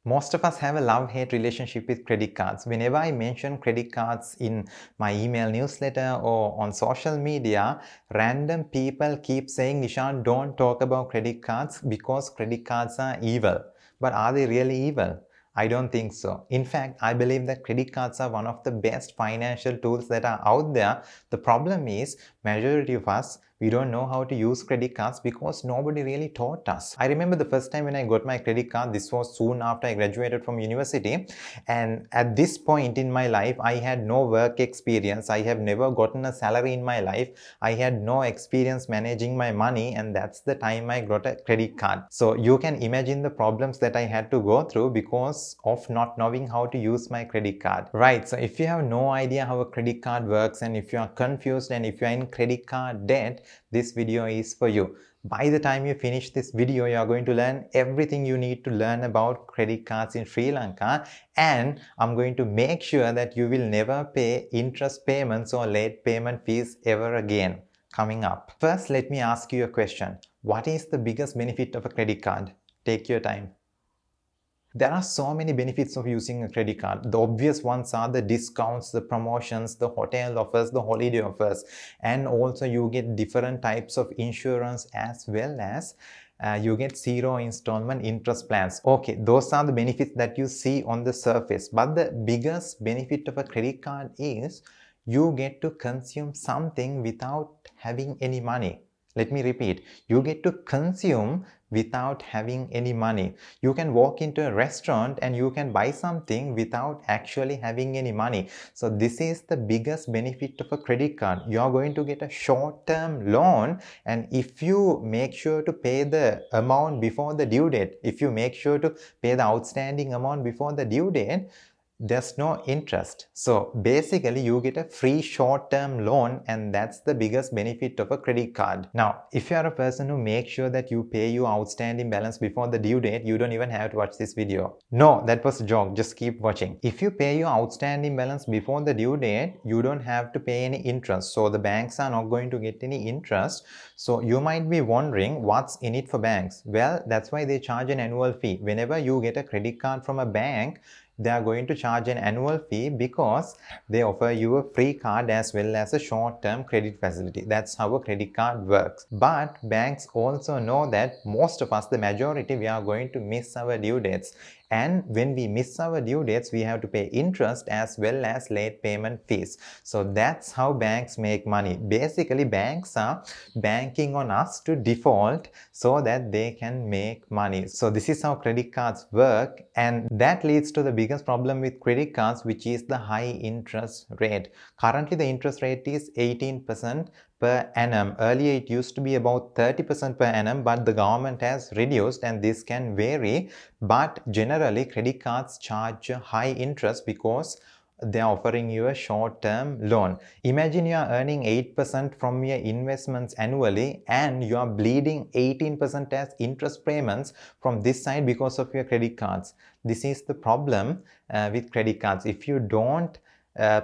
Most of us have a love-hate relationship with credit cards. Whenever I mention credit cards in my email newsletter or on social media, random people keep saying, Nishan, don't talk about credit cards because credit cards are evil. But are they really evil? I don't think so. In fact, I believe that credit cards are one of the best financial tools that are out there. The problem is, majority of us, we don't know how to use credit cards because nobody really taught us. I remember the first time when I got my credit card, this was soon after I graduated from university. And at this point in my life, I had no work experience. I have never gotten a salary in my life. I had no experience managing my money, and that's the time I got a credit card. So you can imagine the problems that I had to go through because of not knowing how to use my credit card. Right, so if you have no idea how a credit card works, and if you are confused, and if you are in credit card debt, this video is for you. By the time you finish this video, you are going to learn everything you need to learn about credit cards in Sri Lanka, and I'm going to make sure that you will never pay interest payments or late payment fees ever again. Coming up. First, let me ask you a question. What is the biggest benefit of a credit card? Take your time. There are so many benefits of using a credit card. The obvious ones are the discounts, the promotions, the hotel offers, the holiday offers, and also you get different types of insurance as well as you get zero installment interest plans. Okay, those are the benefits that you see on the surface. But the biggest benefit of a credit card is you get to consume something without having any money. Let me repeat, you get to consume without having any money. You can walk into a restaurant and you can buy something without actually having any money. So this is the biggest benefit of a credit card. You are going to get a short-term loan, and if you make sure to pay the amount before the due date, if you make sure to pay the outstanding amount before the due date, there's no interest. So basically you get a free short-term loan, and that's the biggest benefit of a credit card. Now, if you are a person who makes sure that you pay your outstanding balance before the due date, you don't even have to watch this video. No, that was a joke. Just keep watching. If you pay your outstanding balance before the due date, you don't have to pay any interest. So the banks are not going to get any interest. So you might be wondering, what's in it for banks? Well, that's why they charge an annual fee. Whenever you get a credit card from a bank, they are going to charge an annual fee because they offer you a free card as well as a short-term credit facility. That's how a credit card works. But banks also know that most of us, the majority, we are going to miss our due dates. And when we miss our due dates, we have to pay interest as well as late payment fees. So that's how banks make money. Basically, banks are banking on us to default so that they can make money. So this is how credit cards work, and that leads to the biggest problem with credit cards, which is the high interest rate. Currently, the interest rate is 18% per annum. Earlier it used to be about 30% per annum, but the government has reduced, and this can vary. But generally credit cards charge a high interest because they are offering you a short-term loan. Imagine you are earning 8% from your investments annually, and you are bleeding 18% as interest payments from this side because of your credit cards. This is the problem with credit cards. If you don't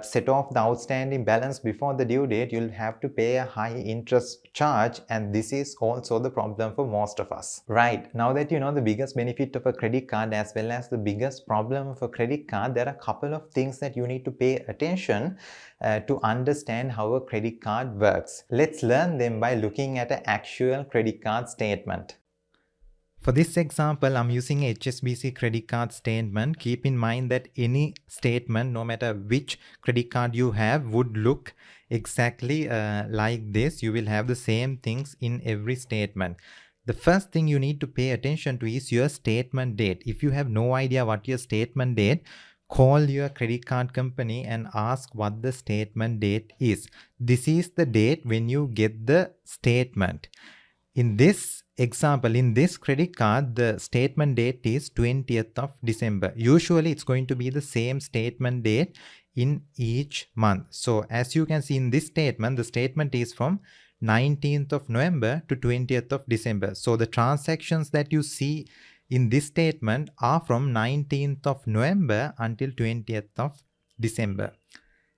set off the outstanding balance before the due date, you'll have to pay a high interest charge, and this is also the problem for most of us. Right, now that you know the biggest benefit of a credit card as well as the biggest problem of a credit card, there are a couple of things that you need to pay attention to understand how a credit card works. Let's learn them by looking at an actual credit card statement. For this example, I'm using a HSBC credit card statement. Keep in mind that any statement, no matter which credit card you have, would look exactly like this. You will have the same things in every statement. The first thing you need to pay attention to is your statement date. If you have no idea what your statement date, call your credit card company and ask what the statement date is. This is the date when you get the statement. In this example, in this credit card, the statement date is 20th of December. Usually it's going to be the same statement date in each month. So as you can see in this statement, the statement is from 19th of November to 20th of December. So the transactions that you see in this statement are from 19th of November until 20th of December.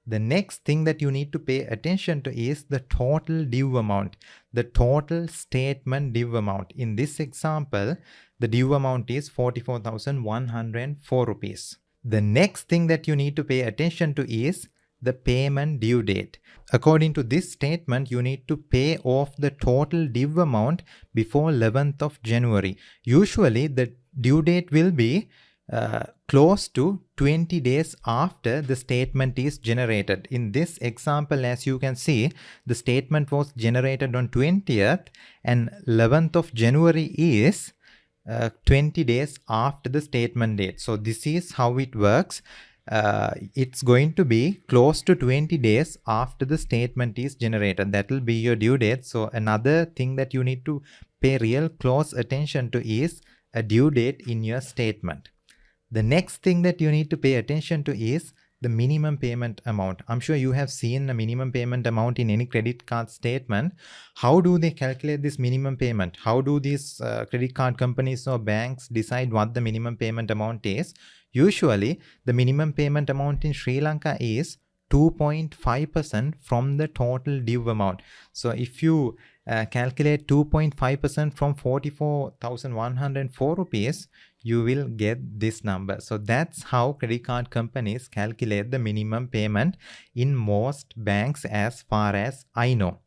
The next thing that you need to pay attention to is the total due amount, the total statement due amount. In this example, the due amount is 44,104 rupees. The next thing that you need to pay attention to is the payment due date. According to this statement, you need to pay off the total due amount before 11th of January. Usually, the due date will be close to 20 days after the statement is generated. In this example, as you can see, the statement was generated on 20th and 11th of January is 20 days after the statement date. So this is how it works. It's going to be close to 20 days after the statement is generated. That will be your due date. So another thing that you need to pay real close attention to is a due date in your statement. The next thing that you need to pay attention to is the minimum payment amount. I'm sure you have seen a minimum payment amount in any credit card statement. How do they calculate this minimum payment? How do these credit card companies or banks decide what the minimum payment amount is? Usually, the minimum payment amount in Sri Lanka is 2.5% from the total due amount. So if you calculate 2.5% from 44,104 rupees, you will get this number. So that's how credit card companies calculate the minimum payment in most banks as far as I know.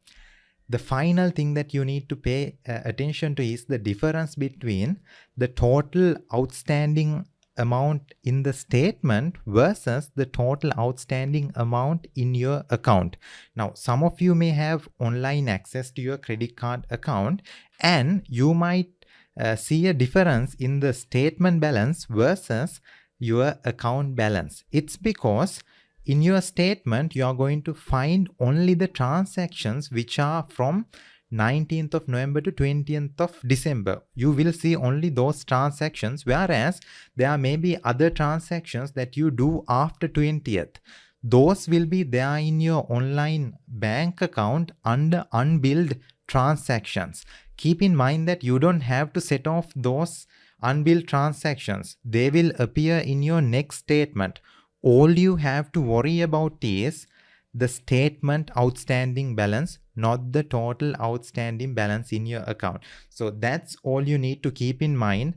The final thing that you need to pay attention to is the difference between the total outstanding amount in the statement versus the total outstanding amount in your account. Now, some of you may have online access to your credit card account and you might see a difference in the statement balance versus your account balance. It's because in your statement, you are going to find only the transactions which are from 19th of November to 20th of December. You will see only those transactions, whereas there may be other transactions that you do after 20th. Those will be there in your online bank account under unbilled transactions. Keep in mind that you don't have to set off those unbilled transactions. They will appear in your next statement. All you have to worry about is the statement outstanding balance, not the total outstanding balance in your account. So that's all you need to keep in mind.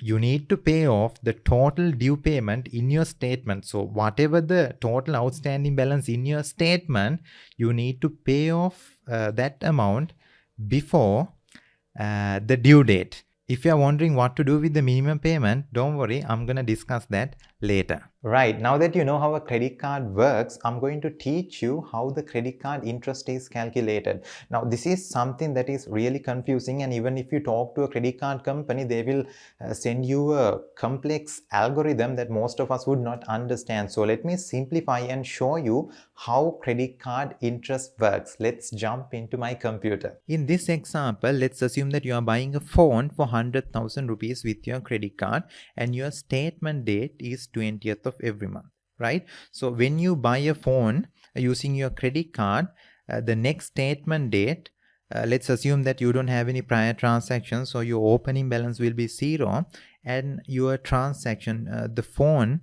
You need to pay off the total due payment in your statement. So whatever the total outstanding balance in your statement, you need to pay off that amount before the due date. If you are wondering what to do with the minimum payment, don't worry, I'm going to discuss that later. Right, now that you know how a credit card works, I'm going to teach you how the credit card interest is calculated. Now, this is something that is really confusing, and even if you talk to a credit card company, they will send you a complex algorithm that most of us would not understand. So let me simplify and show you how credit card interest works. Let's jump into my computer. In this example, let's assume that you are buying a phone for 100,000 rupees with your credit card and your statement date is 20th of every month, right? So when you buy a phone using your credit card, the next statement date, let's assume that you don't have any prior transactions, so your opening balance will be 0 and your transaction, the phone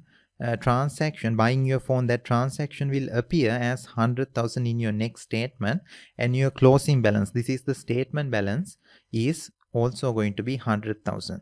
transaction, buying your phone, that transaction will appear as 100,000 in your next statement, and your closing balance, this is the statement balance, is also going to be 100,000.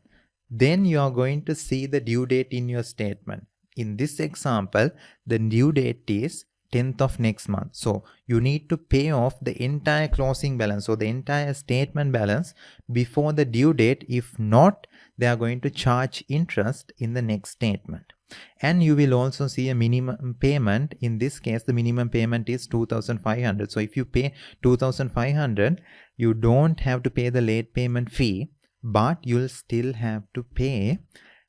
Then you are going to see the due date in your statement. In this example, the due date is 10th of next month. So you need to pay off the entire closing balance, so the entire statement balance before the due date. If not, they are going to charge interest in the next statement. And you will also see a minimum payment. In this case, the minimum payment is 2,500. So if you pay 2,500, you don't have to pay the late payment fee, but you'll still have to pay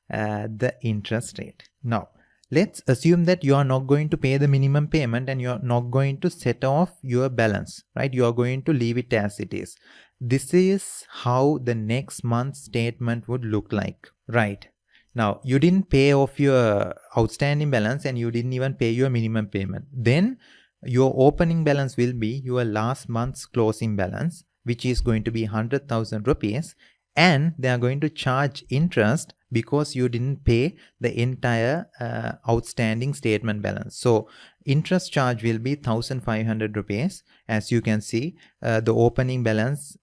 the interest rate. Now, let's assume that you are not going to pay the minimum payment and you are not going to set off your balance, right? You are going to leave it as it is. This is how the next month's statement would look like, right? Now, you didn't pay off your outstanding balance and you didn't even pay your minimum payment. Then your opening balance will be your last month's closing balance, which is going to be 100,000 rupees. And they are going to charge interest because you didn't pay the entire outstanding statement balance. So interest charge will be 1,500 rupees. As you can see, the opening balance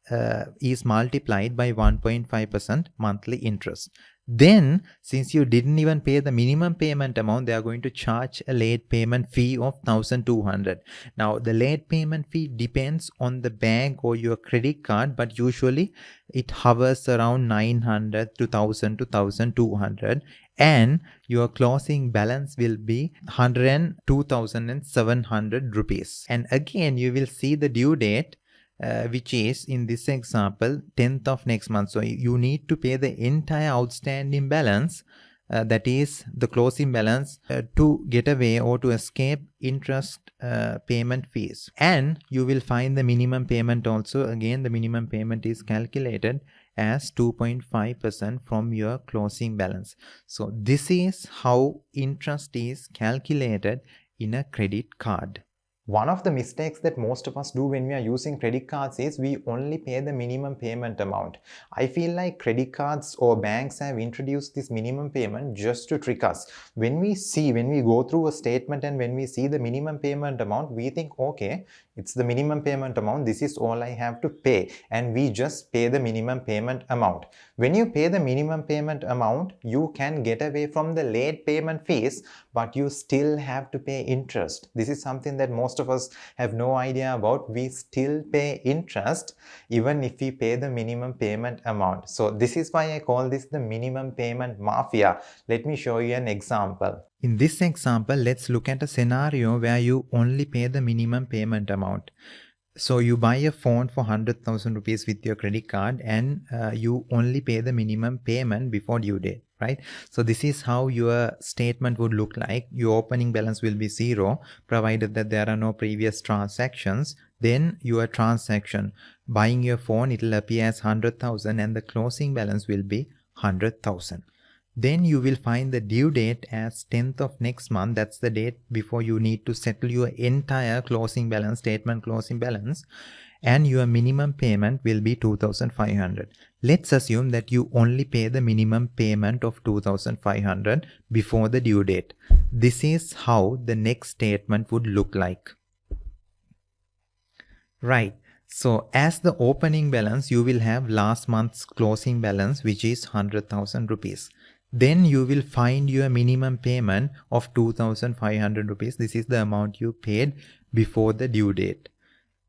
is multiplied by 1.5% monthly interest. Then, since you didn't even pay the minimum payment amount, they are going to charge a late payment fee of 1,200. Now, the late payment fee depends on the bank or your credit card, but usually it hovers around 900 to 1,000 to 1,200, and your closing balance will be 102,700 rupees. And again, you will see the due date, which is in this example 10th of next month. So you need to pay the entire outstanding balance, that is the closing balance, to get away or to escape interest payment fees. And you will find the minimum payment also. Again, the minimum payment is calculated as 2.5% from your closing balance. So this is how interest is calculated in a credit card. One of the mistakes that most of us do when we are using credit cards is we only pay the minimum payment amount. I feel like credit cards or banks have introduced this minimum payment just to trick us. When we go through a statement and when we see the minimum payment amount, we think, okay, it's the minimum payment amount, this is all I have to pay, and we just pay the minimum payment amount. When you pay the minimum payment amount, you can get away from the late payment fees, but you still have to pay interest. This is something that most of us have no idea about. We still pay interest even if we pay the minimum payment amount. So this is why I call this the minimum payment mafia. Let me show you an example. In this example, let's look at a scenario where you only pay the minimum payment amount. So you buy a phone for 100,000 rupees with your credit card, and you only pay the minimum payment before due date, right? So this is how your statement would look like. Your opening balance will be 0, provided that there are no previous transactions. Then your transaction, buying your phone, it will appear as 100,000 and the closing balance will be 100,000. Then you will find the due date as 10th of next month. That's the date before you need to settle your entire closing balance, statement closing balance, and your minimum payment will be 2,500. Let's assume that you only pay the minimum payment of 2,500 before the due date. This is how the next statement would look like. Right. So as the opening balance, you will have last month's closing balance, which is 100,000 rupees. Then you will find your minimum payment of 2,500 rupees. This is the amount you paid before the due date.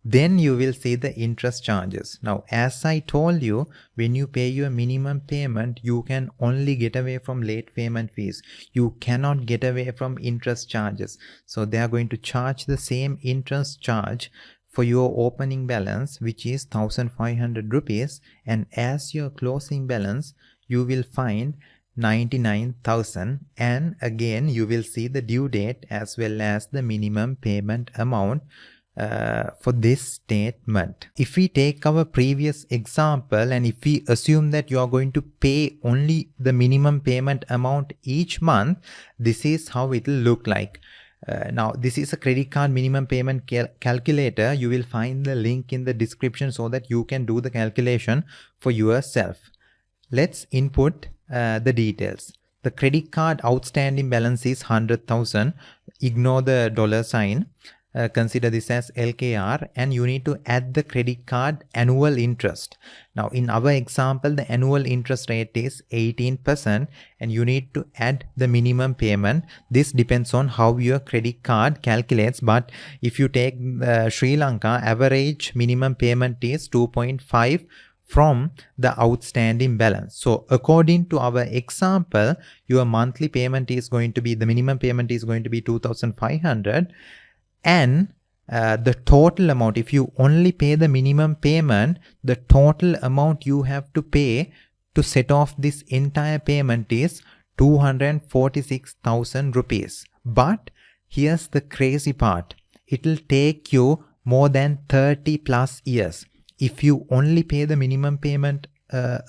Then you will see the interest charges. Now, as I told you, when you pay your minimum payment, you can only get away from late payment fees. You cannot get away from interest charges. So they are going to charge the same interest charge for your opening balance, which is 1,500 rupees. And as your closing balance, you will find 99,000, and again you will see the due date as well as the minimum payment amount for this statement. If we take our previous example and if we assume that you are going to pay only the minimum payment amount each month, this is how it will look like. Now this is a credit card minimum payment calculator. You will find the link in the description so that you can do the calculation for yourself. Let's input the details. The credit card outstanding balance is 100,000. Ignore the dollar sign. Consider this as LKR, and you need to add the credit card annual interest. Now in our example, the annual interest rate is 18%, and you need to add the minimum payment. This depends on how your credit card calculates, but if you take Sri Lanka, average minimum payment is 2.5 from the outstanding balance. So according to our example, your monthly payment is going to be, the minimum payment is going to be 2,500, and the total amount, if you only pay the minimum payment, the total amount you have to pay to set off this entire payment is 246,000 rupees. But here's the crazy part. It will take you more than 30 plus years. If you only pay the minimum payment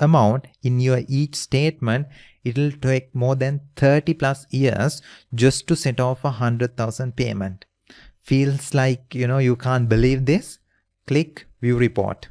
amount in your each statement, it will take more than 30 plus years just to set off 100,000 payment. Feels like, you can't believe this? Click view report.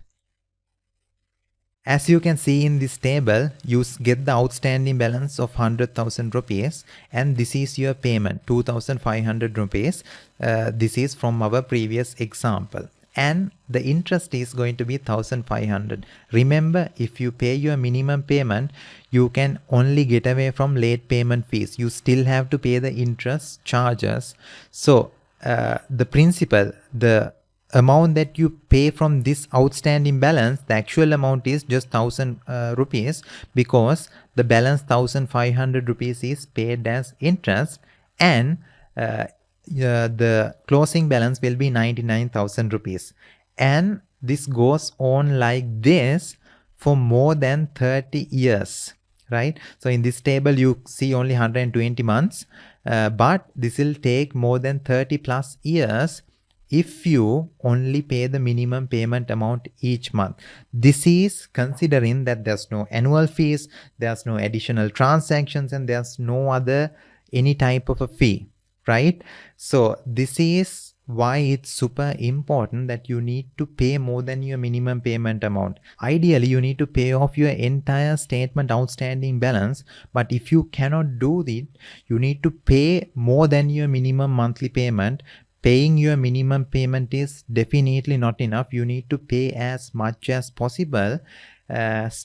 As you can see in this table, you get the outstanding balance of 100,000 rupees, and this is your payment, 2,500 rupees. This is from our previous example. And the interest is going to be 1,500. Remember, if you pay your minimum payment, you can only get away from late payment fees. You still have to pay the interest charges. So the principal, the amount that you pay from this outstanding balance, the actual amount is just 1,000 rupees, because the balance 1,500 rupees is paid as interest, and the closing balance will be 99,000 rupees. And this goes on like this for more than 30 years, right? So in this table you see only 120 months, but this will take more than 30 plus years if you only pay the minimum payment amount each month. This is considering that there's no annual fees, there's no additional transactions, and there's no other any type of a fee, right? So this is why it's super important that you need to pay more than your minimum payment amount. Ideally, you need to pay off your entire statement outstanding balance, but if you cannot do it, you need to pay more than your minimum monthly payment. Paying your minimum payment is definitely not enough. You need to pay as much as possible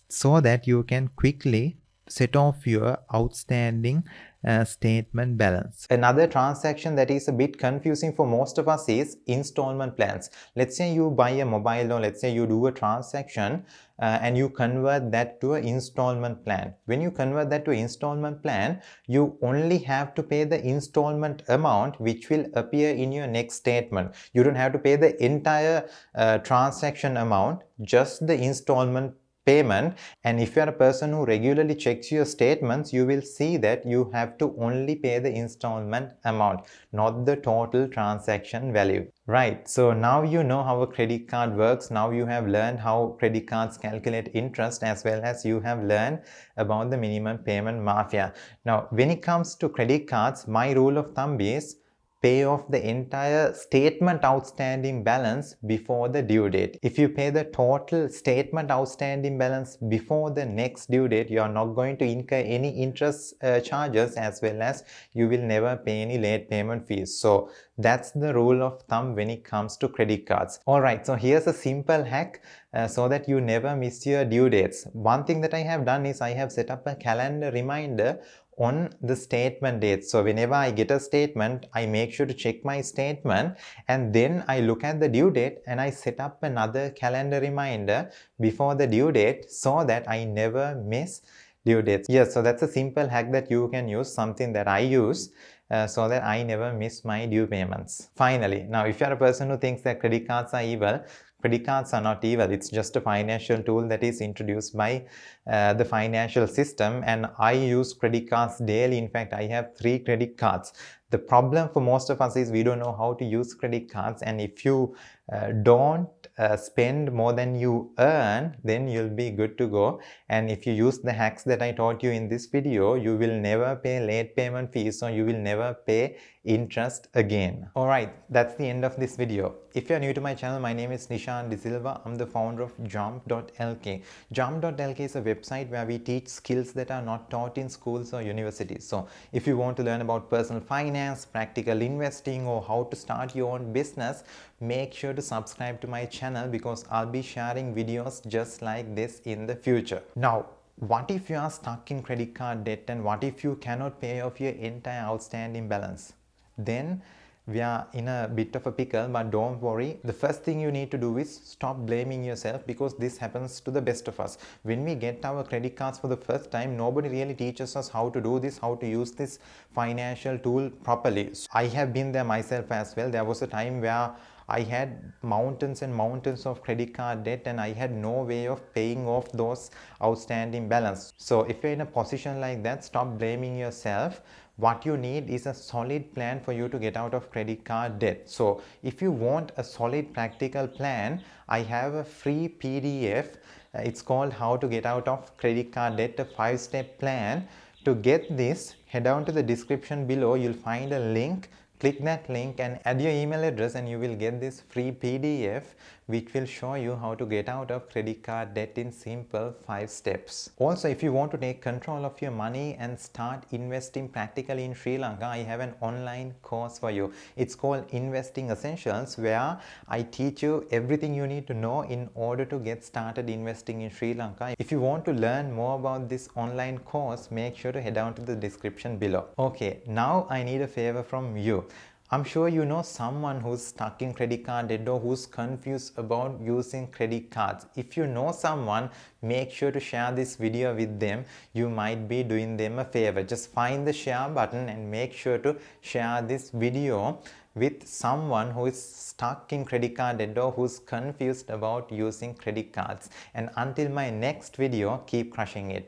so that you can quickly set off your outstanding statement balance. Another transaction that is a bit confusing for most of us is installment plans. Let's say you buy a mobile, or let's say you do a transaction and you convert that to an installment plan. When you convert that to an installment plan, you only have to pay the installment amount which will appear in your next statement. You don't have to pay the entire transaction amount, just the installment payment. And if you are a person who regularly checks your statements, you will see that you have to only pay the installment amount, not the total transaction value. Right, so now you know how a credit card works. Now you have learned how credit cards calculate interest, as well as you have learned about the minimum payment mafia. Now, when it comes to credit cards, my rule of thumb is pay off the entire statement outstanding balance before the due date. If you pay the total statement outstanding balance before the next due date, you are not going to incur any interest charges, as well as you will never pay any late payment fees. So that's the rule of thumb when it comes to credit cards. Alright, so here's a simple hack so that you never miss your due dates. One thing that I have done is I have set up a calendar reminder on the statement date. So whenever I get a statement, I make sure to check my statement, and then I look at the due date and I set up another calendar reminder before the due date so that I never miss due dates. Yes, so that's a simple hack that you can use, something that I use so that I never miss my due payments. Finally, now if you're a person who thinks that credit cards are evil, credit cards are not evil. It's just a financial tool that is introduced by the financial system, and I use credit cards daily. In fact, I have 3 credit cards. The problem for most of us is we don't know how to use credit cards, and if you don't spend more than you earn, then you'll be good to go. And if you use the hacks that I taught you in this video, you will never pay late payment fees, so you will never pay interest again. Alright, that's the end of this video. If you're new to my channel, my name is Nishan De Silva. I'm the founder of Jump.lk. Jump.lk is a website where we teach skills that are not taught in schools or universities. So if you want to learn about personal finance, practical investing, or how to start your own business, make sure to subscribe to my channel, because I'll be sharing videos just like this in the future. Now, what if you are stuck in credit card debt, and what if you cannot pay off your entire outstanding balance? Then we are in a bit of a pickle, but don't worry. The first thing you need to do is stop blaming yourself, because this happens to the best of us. When we get our credit cards for the first time, nobody really teaches us how to do this, how to use this financial tool properly. I have been there myself as well. There was a time where I had mountains and mountains of credit card debt, and I had no way of paying off those outstanding balance. So if you're in a position like that, stop blaming yourself. What you need is a solid plan for you to get out of credit card debt. So if you want a solid practical plan, I have a free PDF. It's called How to Get Out of Credit Card Debt, a 5-step plan. To get this, head down to the description below. You'll find a link. Click that link and add your email address and you will get this free PDF which will show you how to get out of credit card debt in simple 5 steps. Also, if you want to take control of your money and start investing practically in Sri Lanka, I have an online course for you. It's called Investing Essentials, where I teach you everything you need to know in order to get started investing in Sri Lanka. If you want to learn more about this online course, make sure to head down to the description below. Okay, now I need a favor from you. I'm sure you know someone who's stuck in credit card debt or who's confused about using credit cards. If you know someone, make sure to share this video with them. You might be doing them a favor. Just find the share button and make sure to share this video with someone who is stuck in credit card debt or who's confused about using credit cards. And until my next video, keep crushing it.